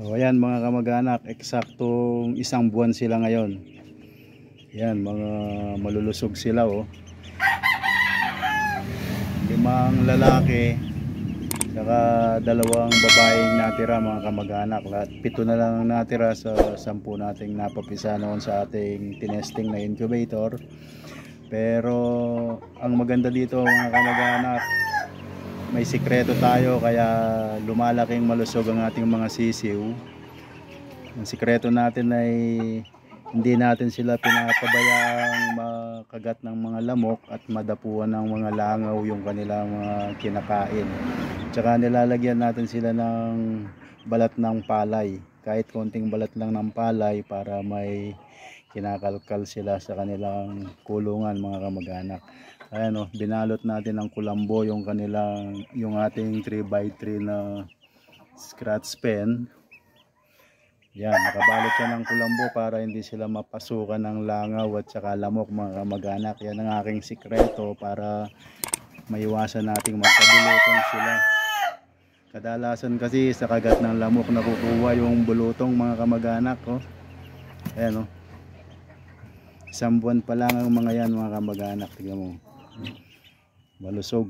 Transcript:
O ayan mga kamag-anak, eksaktong 1 buwan sila ngayon. Yan, mga malulusog sila oh. 5 lalaki saka 2 babaeng natira mga kamag-anak. Lahat 7 na lang natira sa 10 nating napapisa noon sa ating tinesting na incubator. Pero ang maganda dito mga kamag-anak, may sikreto tayo kaya lumalaking malusog ang ating mga sisiw. Ang sikreto natin ay hindi natin sila pinapabayaang makagat ng mga lamok at madapuan ng mga langaw yung kanilang mga kinakain. Tsaka nilalagyan natin sila ng balat ng palay, kahit konting balat lang ng palay para may kinakalkal sila sa kanilang kulungan mga kamag-anak. Ayan oh, binalot natin ng kulambo yung ating 3x3 na scratch pen. Yan, nakabalot siya ng kulambo para hindi sila mapasukan ng langaw at saka lamok mga kamag-anak. Yan ang aking sikreto para maiwasan nating magkabulutong sila. Kadalasan kasi sa kagat ng lamok nakukuha yung bulutong mga kamag-anak oh. Ayan oh, 1 buwan pa lang ang mga yan mga kamag-anak. Tingnan mo, malusog.